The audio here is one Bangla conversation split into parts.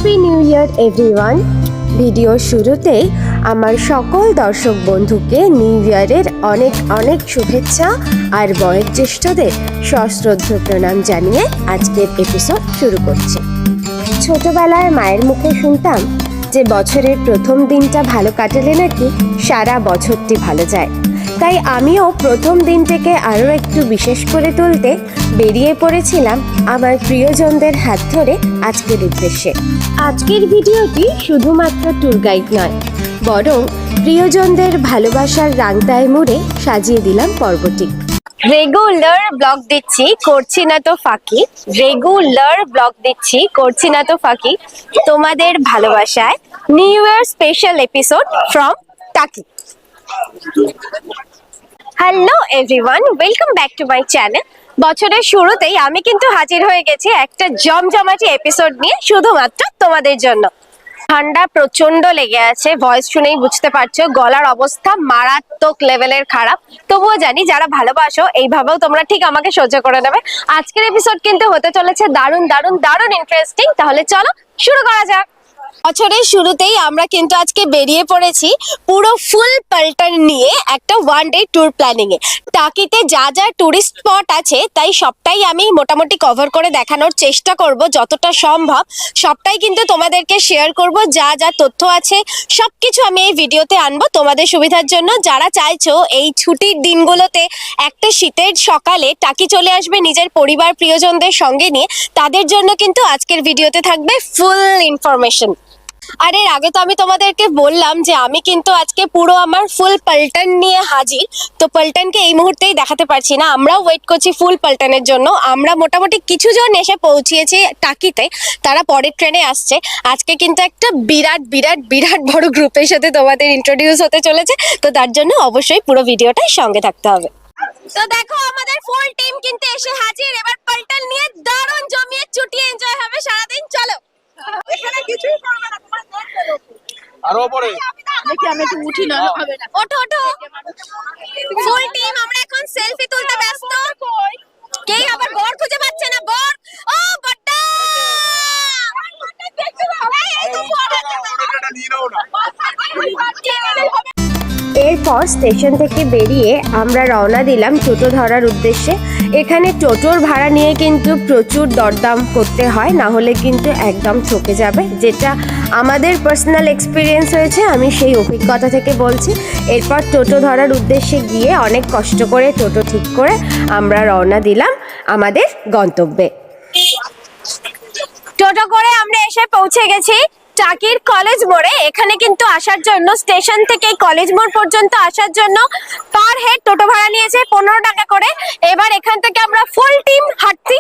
Happy new year everyone. Video শুরুতেই আমার সকল দর্শক বন্ধুকে নিউ ইয়ারের অনেক অনেক শুভেচ্ছা আর বয়োজ্যেষ্ঠদের সশ্রদ্ধ প্রণাম জানিয়ে আজকের এপিসোড শুরু করছি। ছোটবেলায় মায়ের মুখে শুনতাম যে বছরের প্রথম দিনটা ভালো কাটালে নাকি সারা বছরটি ভালো যায়। তাই আমিও প্রথম দিনটাকে আরও একটু বিশেষ করে তুলতে বেরিয়ে পড়েছিলাম আমার প্রিয়জনদের হাত ধরে আজকের উদ্দেশ্যে। আজকের ভিডিওটি শুধুমাত্র ট্যুর গাইড নয়, বরং প্রিয়জনদের ভালোবাসার রাংতায় মুড়ে সাজিয়ে দিলাম পর্বটি। রেগুলার ব্লগ দিচ্ছি, করছি না তো ফাঁকি। রেগুলার ব্লগ দিচ্ছি, করছি না তো ফাঁকি। তোমাদের ভালোবাসায় new year special episode from Taki. Hello everyone, welcome back to my channel. বছরের শুরুতেই আমি কিন্তু হাজির হয়ে গেছি একটা জমজমাটি এপিসোড নিয়ে, শুধুমাত্র তোমাদের জন্য। ঠান্ডা প্রচন্ড লেগে আছে, ভয়েস শুনেই বুঝতে পারছো গলার অবস্থা মারাত্মক লেভেলের খারাপ। তবুও জানি যারা ভালোবাসো এইভাবেও তোমরা ঠিক আমাকে সহ্য করে নেবে। আজকের এপিসোড কিন্তু হতে চলেছে দারুণ দারুণ দারুণ ইন্টারেস্টিং। তাহলে চলো শুরু করা যাক। বছরের শুরুতেই আমরা কিন্তু আজকে বেরিয়ে পড়েছি পুরো ফুল পাল্টান নিয়ে একটা ওয়ান ডে ট্যুর প্ল্যানিং এ। টাকিতে যা যা টুরিস্ট স্পট আছে তাই সবটাই আমি মোটামুটি কভার করে দেখানোর চেষ্টা করব যতটা সম্ভব। সবটাই কিন্তু তোমাদেরকে শেয়ার করব, যা যা তথ্য আছে সবকিছু আমি এই ভিডিওতে আনবো তোমাদের সুবিধার জন্য। যারা চাইছো এই ছুটির দিনগুলোতে একটা শীতের সকালে টাকি চলে আসবে নিজের পরিবার প্রিয়জনদের সঙ্গে নিয়ে, তাদের জন্য কিন্তু আজকের ভিডিওতে থাকবে ফুল ইনফরমেশন। আর এর আগে তো আমি তোমাদেরকে বললাম যে আমি কিন্তু আজকে পুরো আমার ফুল পাল্টান নিয়ে হাজির। তো পাল্টানকে এই মুহূর্তেই দেখাতে পারছি না, আমরাও ওয়েট করছি ফুল পাল্টানের জন্য। আমরা মোটামুটি কিছু জন এসে পৌঁছিয়েছি টাকিতে, তারা পরের ট্রেনে আসছে। আজকে কিন্তু একটা বিরাট বিরাট বিরাট বড় গ্রুপের সাথে তোমাদের ইন্ট্রোডিউস হতে চলেছে, তো তার জন্য অবশ্যই পুরো ভিডিওটাই সঙ্গে থাকতে হবে। তো দেখো আমাদের ফুল টিম কিন্তু এসে হাজির। এবার পাল্টান নিয়ে দারুণ জমিয়ে চুটিয়ে এনজয় হবে সারাদিন। চলো, এখানে কিছুই করবে না, তোমার আরো পরে দেখি আমি একটু উঠি না, হবে না। ওঠো ওঠো ফুল টিম, আমরা এখন সেলফি তুলতে ব্যস্ত। কেই আবার বর খুঁজে পাচ্ছে না। বর, ও বড়টা এই তো বর আছে, এটা নিয়ে নাও না। এরপর স্টেশন থেকে বেরিয়ে আমরা রওনা দিলাম টোটো ধরার উদ্দেশ্যে। এখানে টোটোর ভাড়া নিয়ে কিন্তু প্রচুর দরদাম করতে হয়, না হলে কিন্তু একদম ঠকে যাবে। যেটা আমাদের পার্সোনাল এক্সপিরিয়েন্স হয়েছে, আমি সেই অভিজ্ঞতা থেকে বলছি। এরপর টোটো ধরার উদ্দেশ্যে গিয়ে অনেক কষ্ট করে টোটো ঠিক করে আমরা রওনা দিলাম আমাদের গন্তব্যে। টোটো করে আমরা এসে পৌঁছে গেছি টাকির কলেজ মোড়ে। এখানে কিন্তু আসার জন্য স্টেশন থেকে কলেজ মোড় পর্যন্ত আসার জন্য পার হেড টোটো ভাড়া নিয়েছে 15 টাকা করে। এবার এখান থেকে আমরা ফুল টিম হাঁটতে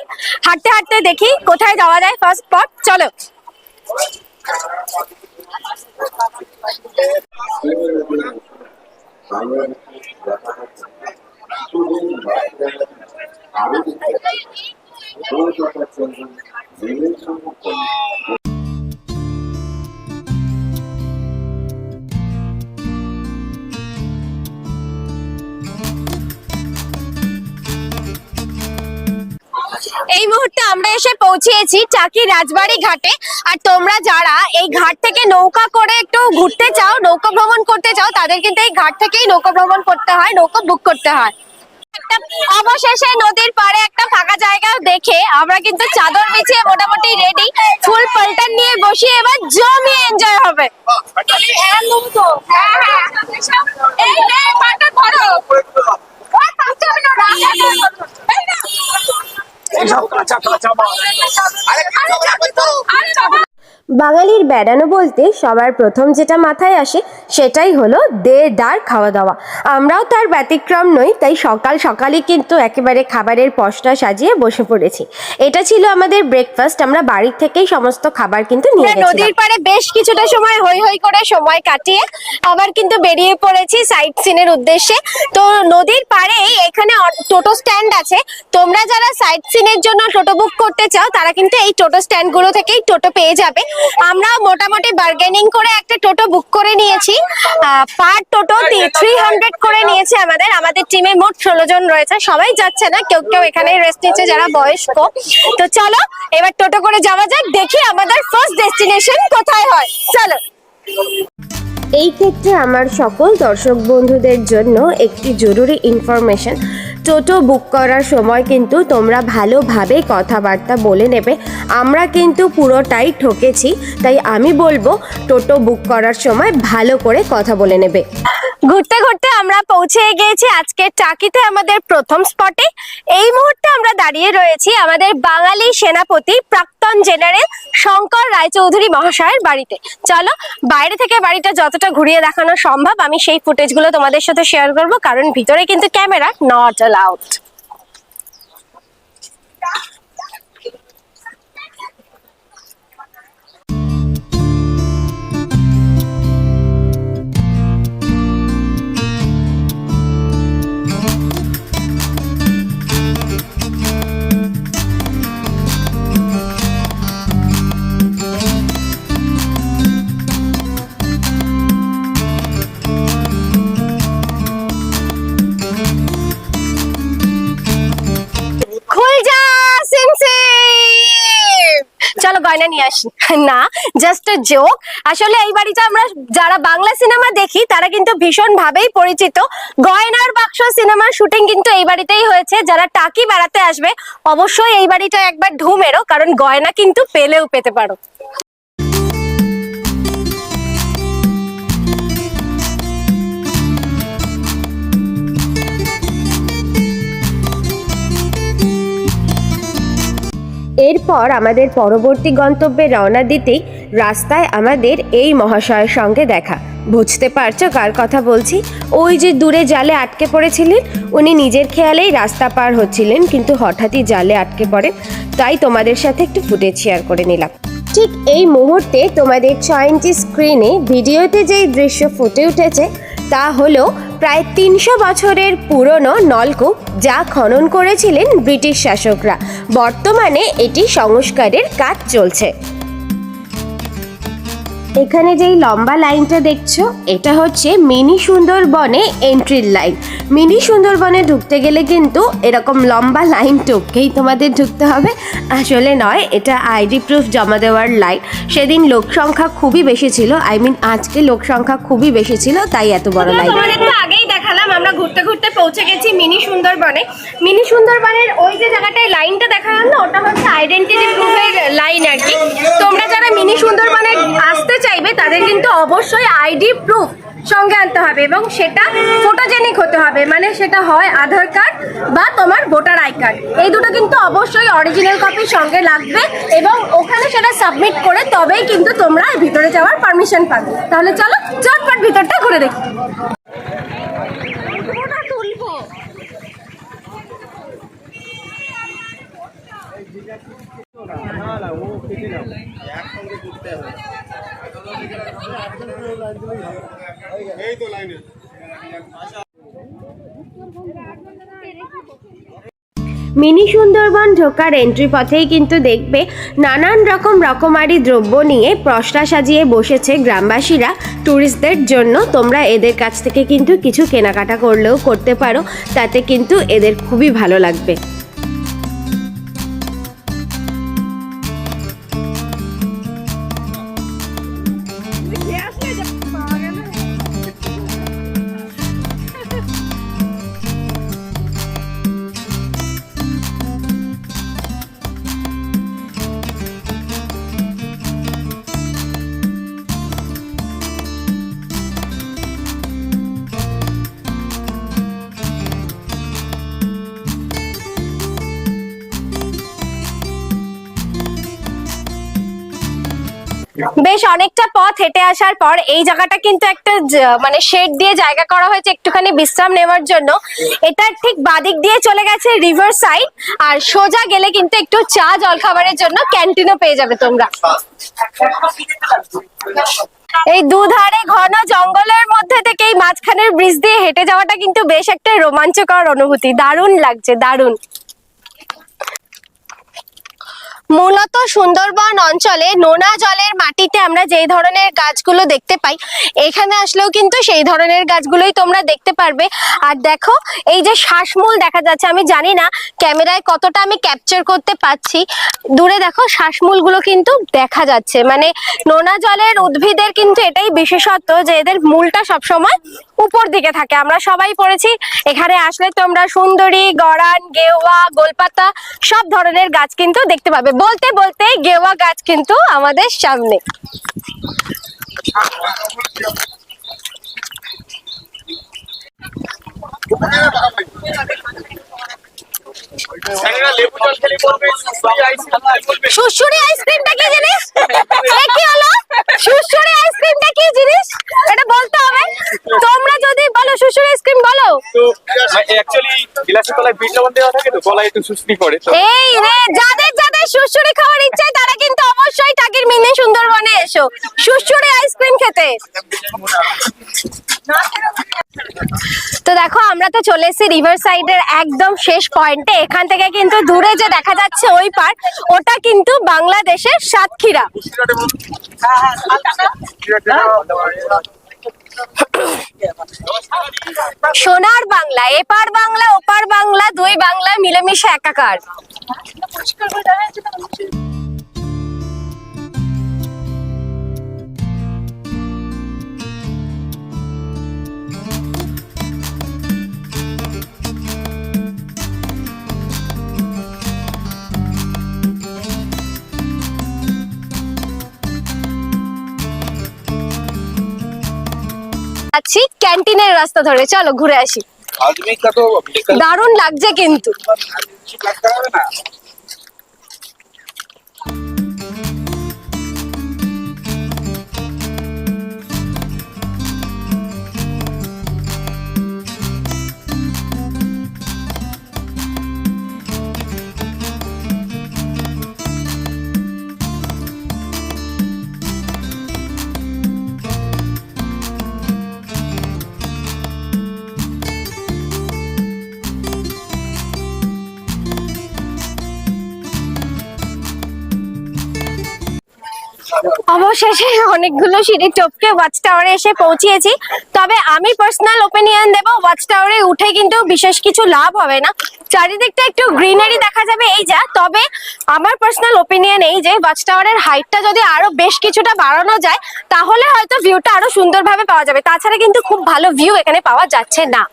হাঁটতে দেখি কোথায় যাওয়া যায় ফার্স্ট স্পট। চলো। এই মুহূর্তে আমরা এসে পৌঁছেছি টাকি রাজবাড়ি ঘাটে। আর তোমরা যারা এই ঘাট থেকে নৌকা করে একটু ঘুরতে চাও, নৌকা ভ্রমণ করতে চাও, তাদের কিন্তু এই ঘাট থেকেই নৌকা ভ্রমণ করতে হয়, নৌকা বুক করতে হয়। অবশেষে নদীর পাড়ে একটা ফাঁকা জায়গা দেখে আমরা কিন্তু চাদর বিছিয়ে মোটামুটি রেডি। ফুল পাল্টান নিয়ে বসিয়ে এবার জমিয়ে এনজয় হবে। বাঙালির বেড়ানো বলতে সবার প্রথম যেটা মাথায় আসে সেটাই হলো দেড় খাওয়া দাওয়া। আমরাও তার ব্যতিক্রম নই, তাই সকাল সকালই কিন্তু একেবারে খাবারের পসরা সাজিয়ে বসে পড়েছি। এটা ছিল আমাদের ব্রেকফাস্ট। আমরা বাড়ি থেকেই সমস্ত খাবার কিন্তু নিয়ে গেছিলাম। নদীর পাড়ে বেশ কিছুটা সময় হই হই করে সময় কাটিয়ে আবার কিন্তু বেরিয়ে পড়েছি সাইট সিনের উদ্দেশ্যে। তো নদীর পাড়ে এখানে টোটো স্ট্যান্ড আছে। তোমরা যারা সাইট সিনের জন্য টোটো বুক করতে চাও তারা কিন্তু এই টোটো স্ট্যান্ড গুলো থেকেই টোটো পেয়ে যাবে। আমরা মোটামুটি বার্গেনিং করে একটা টোটো বুক করে নিয়েছি। পার টোটো 300 করে নিয়েছে আমাদের টিমে মোট 16 জন রয়েছে। সবাই যাচ্ছে না, কেউ কেউ এখানেই রেস্ট নিচ্ছে যারা বয়স্ক। তো চলো এবার টোটো করে যাওয়া যাক, দেখি আমাদের ফার্স্ট ডেস্টিনেশন ডেস্টিনেশন কোথায় হয়, চলো। এই ক্ষেত্রে আমার সকল দর্শক বন্ধুদের জন্য একটি জরুরি ইনফরমেশন, টোটো বুক করার সময় কিন্তু তোমরা ভালোভাবে কথাবার্তা বলে নেবে। আমরা কিন্তু পুরোটাই ঠকেছি, তাই আমি বলবো টোটো বুক করার সময় ভালো করে কথা বলে নেবে। ঘুরতে ঘুরতে আমরা পৌঁছে গিয়েছি আজকে টাকিতে আমাদের প্রথম স্পটে। এই মুহূর্তে আমরা দাঁড়িয়ে রয়েছি আমাদের বাঙালি সেনাপতি প্রাক্তন জেনারেল শঙ্কর রায়চৌধুরী মহাশয়ের বাড়িতে। চলো বাইরে থেকে বাড়িটা যতটা ঘুরিয়ে দেখানো সম্ভব আমি সেই ফুটেজগুলো তোমাদের সাথে শেয়ার করব, কারণ ভিতরে কিন্তু ক্যামেরা নট অ্যালাউড। চলো গয়না নিয়ে আসি। না, জাস্ট আ জোক। আসলে এই বাড়িটা আমরা যারা বাংলা সিনেমা দেখি তারা কিন্তু ভীষণ ভাবেই পরিচিত। গয়নার বাক্স সিনেমার শুটিং কিন্তু এই বাড়িতেই হয়েছে। যারা টাকি বেড়াতে আসবে অবশ্যই এই বাড়িটা একবার ঢু মেরো, কারণ গয়না কিন্তু পেলেও পেতে পারো। এরপর আমাদের পরবর্তী গন্তব্যে রওনা দিতেই রাস্তায় আমাদের এই মহাশয়ের সঙ্গে দেখা। বুঝতে পারছো কার কথা বলছি? ওই যে দূরে জালে আটকে পড়েছিলেন, উনি নিজের খেয়ালেই রাস্তা পার হচ্ছিলেন, কিন্তু হঠাৎই জালে আটকে পড়েন। তাই তোমাদের সাথে একটু ফুটেজ শেয়ার করে নিলাম। ঠিক এই মুহূর্তে তোমাদের 6 ইঞ্চি স্ক্রিনে ভিডিওতে যেই দৃশ্য ফুটে উঠেছে তা হলো প্রায় 300 বছরের পুরনো নলকূপ, যা খনন করেছিলেন ব্রিটিশ শাসকরা। বর্তমানে এটি সংস্কারের কাজ চলছে। এখানে যেই লম্বা লাইনটা দেখছো এটা হচ্ছে মিনি সুন্দরবনে এন্ট্রির লাইন। মিনি সুন্দরবনে ঢুকতে গেলে কিন্তু এরকম লম্বা লাইন টপকেই তোমাদের ঢুকতে হবে, আসলে নয়। এটা আইডি প্রুফ জমা দেওয়ার লাইন। সেদিন লোক সংখ্যা খুবই বেশি ছিল, আজকে লোক সংখ্যা খুবই বেশি ছিল, তাই এত বড় লাইন। তোমাদের তো আগেই দেখালাম আমরা ঘুরতে ঘুরতে পৌঁছে গেছি মিনি সুন্দরবনে। মিনি সুন্দরবনের ওই যে জায়গাটায় লাইনটা দেখা গেল ওটা হচ্ছে আইডেন্টিটি প্রুফের লাইন আর কি। তোমরা যারা মিনি সুন্দরবনে আসতে চাইবে তাদের কিন্তু অবশ্যই আইডি প্রুফ সঙ্গে আনতে হবে, এবং সেটা ফটোজেনিক হতে হবে। মানে সেটা হয় আধার কার্ড বা তোমার ভোটার আই কার্ড, এই দুটো কিন্তু অবশ্যই অরিজিনাল কপি সঙ্গে লাগবে, এবং ওখানে সেটা সাবমিট করে তবেই কিন্তু তোমরা ভিতরে যাওয়ার পারমিশন পাবে। তাহলে চলো চটপট ভিতরটা ঘুরে দেখি। মিনি সুন্দরবন ঢোকার এন্ট্রি পথেই কিন্তু দেখবে নানান রকমারি দ্রব্য নিয়ে পসরা সাজিয়ে বসেছে গ্রামবাসীরা ট্যুরিস্টদের জন্য। তোমরা এদের কাছ থেকে কিন্তু কিছু কেনাকাটা করলেও করতে পারো, তাতে কিন্তু এদের খুবই ভালো লাগবে। বেশ অনেকটা পথ হেঁটে আসার পর এই জায়গাটা কিন্তু একটা মানে শেড দিয়ে জায়গা করা হয়েছে একটুখানি বিশ্রাম নেওয়ার জন্য। এটা ঠিক বাদিক দিয়ে চলে গেছে রিভার সাইড, আর সোজা গেলে কিন্তু একটু চা জলখাবারের জন্য ক্যান্টিনও পেয়ে যাবে তোমরা। এই দুধারে ঘন জঙ্গলের মধ্যে থেকে এই মাঝখানের ব্রিজ দিয়ে হেঁটে যাওয়াটা কিন্তু বেশ একটা রোমাঞ্চকর অনুভূতি। দারুণ লাগছে, দারুণ। মূলত সুন্দরবন অঞ্চলে নোনা জলের মাটিতে আমরা যেই ধরনের গাছগুলো দেখতে পাই, এখানে আসলেও কিন্তু সেই ধরনের গাছগুলোই তোমরা দেখতে পারবে। আর দেখো এই যে শ্বাসমূল দেখা যাচ্ছে, আমি জানি না ক্যামেরায় কতটা আমি ক্যাপচার করতে পারছি, দূরে দেখো শ্বাসমূলগুলো কিন্তু দেখা যাচ্ছে। মানে নোনা জলের উদ্ভিদের কিন্তু এটাই বিশেষত্ব যে এদের মূলটা সবসময় উপর দিকে থাকে। আমরা সবাই পড়েছি, এখানে আসলে তোমরা সুন্দরী, গরান, গেওয়া, গোলপাতা সব ধরনের গাছ কিন্তু দেখতে পাবে। বলতে বলতে গেওয়া গাছ কিন্তু আমাদের সামনে। সুড়সুড়ি আইসক্রিমটা কি জিনিস? কি হলো সুড়সুড়ি আইসক্রিমটা কি জিনিস এটা বলতে হবে। তোমরা যদি বলো সুড়সুড়ি আইসক্রিম বলো। তো অ্যাকচুয়ালি গ্লাসের তলায় বিট লবণ দেওয়া থাকে, তো গলায় একটু সুস্তি করে। এই রে, যাদের যাদের সুড়সুড়ি খাওয়ার ইচ্ছা তারা কিন্তু অবশ্যই টাকির মিনি সুন্দরবনে এসো সুড়সুড়ি আইসক্রিম খেতে। তো দেখো আমরা তো চলে এসেছি রিভার সাইডের একদম শেষ পয়েন্টে। এখান থেকে কিন্তু দূরে যে দেখা যাচ্ছে ওই পার, ওটা কিন্তু বাংলাদেশের সাতক্ষীরা। সোনার বাংলা, এপার বাংলা ওপার বাংলা, দুই বাংলা মিলেমিশে একাকার। আছি ক্যান্টিনের রাস্তা ধরে, চলো ঘুরে আসি। দারুণ লাগছে কিন্তু। অবশেষে অনেকগুলো সিঁড়ি টপকে ওয়াচ টাওয়ারে এসে পৌঁছিয়েছি। তবে আমি পার্সোনাল ওপিনিয়ন দেব, ওয়াচ টাওয়ারে উঠে কিন্তু বিশেষ কিছু লাভ হবে না। চারিদিকটা একটু গ্রিনারি দেখা যাবে এই যা। তবে আমার পার্সোনাল ওপিনিয়ন এই যে ওয়াচ টাওয়ারের হাইটটা যদি আরো বেশ কিছুটা বাড়ানো যায় তাহলে হয়তো ভিউটা আরো সুন্দরভাবে পাওয়া যাবে। তাছাড়া কিন্তু খুব ভালো ভিউ এখানে পাওয়া যাচ্ছে না।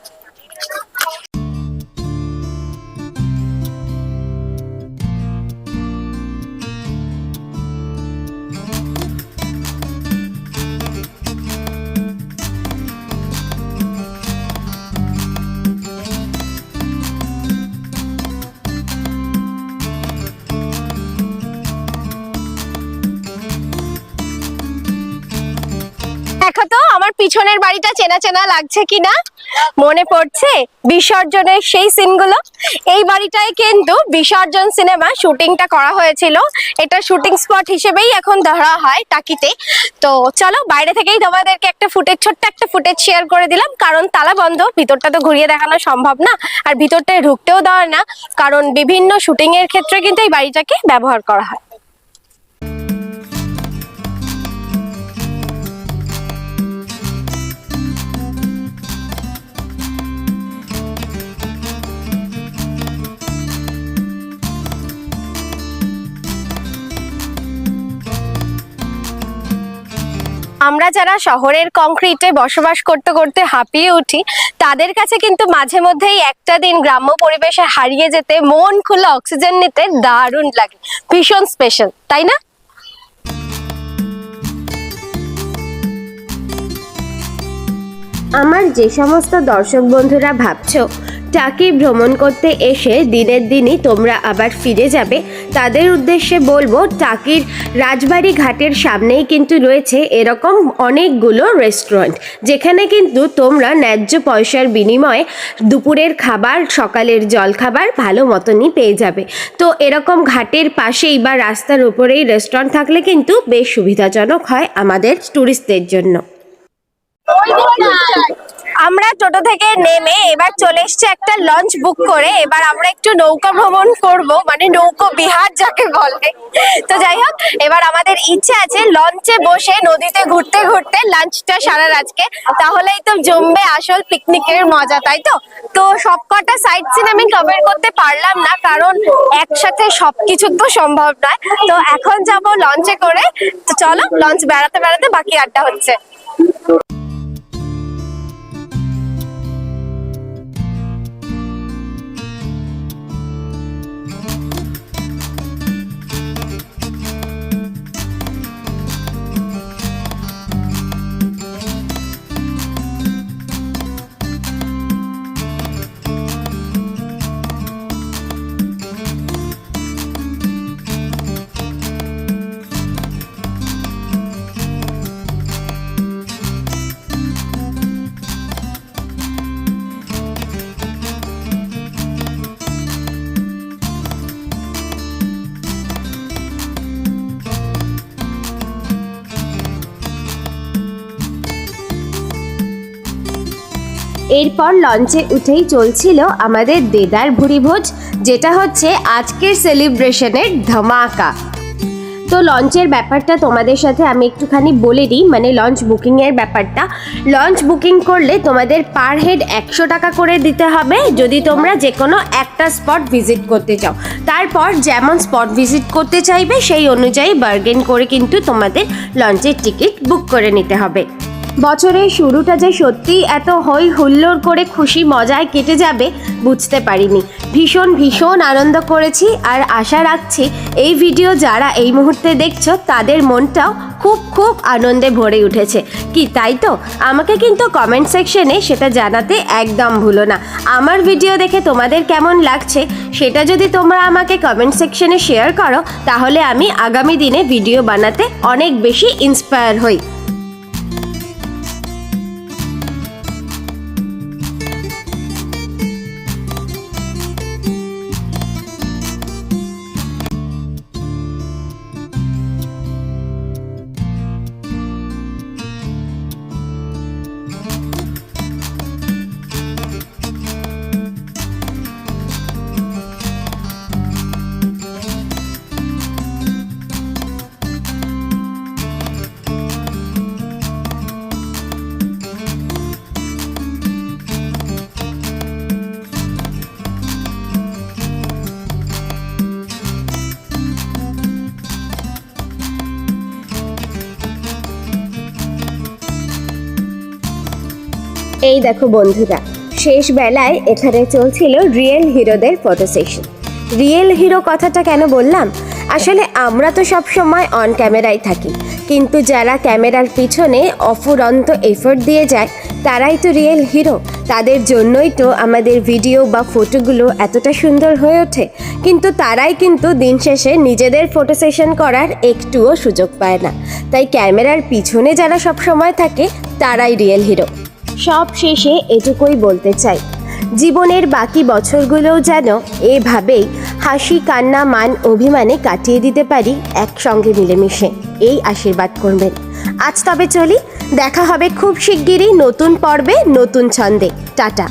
দেখো তো আমার পিছনের বাড়িটা চেনা চেনা লাগছে কিনা, মনে পড়ছে বিসর্জনের সেই সিনগুলো। এই বাড়িটায় কিন্তু বিসর্জন সিনেমা শুটিংটা করা হয়েছিল। এটা শুটিং স্পট হিসেবেই এখন ধরা হয় টাকিতে। তো চলো বাইরে থেকেই তোমাদেরকে একটা ফুটেজ, ছোট্ট একটা ফুটেজ শেয়ার করে দিলাম, কারণ তালা বন্ধ, ভিতরটা তো ঘুরিয়ে দেখানো সম্ভব না, আর ভিতরটায় ঢুকতেও দেওয়া না, কারণ বিভিন্ন শুটিং এর ক্ষেত্রে কিন্তু এই বাড়িটাকে ব্যবহার করা হয়। আমরা যারা শহরের কংক্রিটে বসবাস করতে করতে হাঁপিয়ে উঠি, তাদের কাছে কিন্তু মাঝে মধ্যেই একটা দিন গ্রাম্য পরিবেশে হারিয়ে যেতে, মন খুলে অক্সিজেন নিতে দারুণ লাগে। ভীষণ স্পেশাল, তাই না? আমার যে সমস্ত দর্শক বন্ধুরা ভাবছো টাকি ভ্রমণ করতে এসে দিনের দিনই তোমরা আবার ফিরে যাবে, তাদের উদ্দেশ্যে বলবো টাকির রাজবাড়ি ঘাটের সামনেই কিন্তু রয়েছে এরকম অনেকগুলো রেস্টুরেন্ট, যেখানে কিন্তু তোমরা ন্যায্য পয়সার বিনিময়ে দুপুরের খাবার, সকালের জলখাবার ভালো মতনই পেয়ে যাবে। তো এরকম ঘাটের পাশেই বা রাস্তার উপরেই রেস্টুরেন্ট থাকলে কিন্তু বেশ সুবিধাজনক হয় আমাদের ট্যুরিস্টদের জন্য। আমরা টোটো থেকে নেমে এবার চলে এসেছি একটা লঞ্চ বুক করে। এবার আমরা একটু নৌকা ভ্রমণ করব, মানে নৌকো বিহার যাকে বলে। তো যাই হোক, এবার আমাদের ইচ্ছে আছে লঞ্চে বসে নদীতে ঘুরতে ঘুরতে লাঞ্চটা সারার আজকে, তাহলেই তো জমবে আসল পিকনিকের মজা, তাই তো? তো সবকটা সাইট সিন আমি কভার করতে পারলাম না, কারণ একসাথে সবকিছু তো সম্ভব নয়। তো এখন যাব লঞ্চে করে। তো চলো, লঞ্চ বেড়াতে বেড়াতে বাকি আড্ডা হচ্ছে। এরপর লঞ্চে উঠেই চলছিল আমাদের দেদার ভুরিভোজ, যেটা হচ্ছে আজকের সেলিব্রেশনের ধামাকা। তো লঞ্চের ব্যাপারটা তোমাদের সাথে আমি একটুখানি বলে দিই, মানে লঞ্চ বুকিংয়ের ব্যাপারটা। লঞ্চ বুকিং করলে তোমাদের পার হেড 100 টাকা করে দিতে হবে যদি তোমরা যে কোনো একটা স্পট ভিজিট করতে চাও। তারপর যেমন স্পট ভিজিট করতে চাইবে সেই অনুযায়ী বার্গেন করে কিন্তু তোমাদের লঞ্চের টিকিট বুক করে নিতে হবে। বছরের শুরুটা যে সত্যিই এত হই হুল্লোড় করে খুশি মজায় কেটে যাবে বুঝতে পারিনি। ভীষণ ভীষণ আনন্দ করেছি, আর আশা রাখছি এই ভিডিও যারা এই মুহূর্তে দেখছো তাদের মনটাও খুব খুব আনন্দে ভরে উঠেছে। কি তাই তো? আমাকে কিন্তু কমেন্ট সেকশনে সেটা জানাতে একদম ভুলো না। আমার ভিডিও দেখে তোমাদের কেমন লাগছে সেটা যদি তোমরা আমাকে কমেন্ট সেকশনে শেয়ার করো, তাহলে আমি আগামী দিনে ভিডিও বানাতে অনেক বেশি ইন্সপায়ার হই। এই দেখো বন্ধুরা, শেষ বেলায় এখানে চলছিল রিয়েল হিরোদের ফটো সেশন। রিয়েল হিরো কথাটা কেন বললাম? আসলে আমরা তো সব সময় অন ক্যামেরায় থাকি, কিন্তু যারা ক্যামেরার পিছনে অফুরন্ত এফোর্ট দিয়ে যায় তারাই তো রিয়েল হিরো। তাদের জন্যই তো আমাদের ভিডিও বা ফটোগুলো এতটা সুন্দর হয়ে ওঠে। কিন্তু তারাই কিন্তু দিন শেষে নিজেদের ফটো সেশন করার একটুও সুযোগ পায় না। তাই ক্যামেরার পিছনে যারা সব সময় থাকে তারাই রিয়েল হিরো। সব শেষে এটুকুই বলতে চাই, জীবনের বাকি বছরগুলোও যেন এভাবেই হাসি কান্না মান অভিমানে কাটিয়ে দিতে পারি একসঙ্গে মিলেমিশে, এই আশীর্বাদ করবেন। আজ তবে চলি, দেখা হবে খুব শিগগিরই নতুন পর্বে নতুন ছন্দে। টাটা।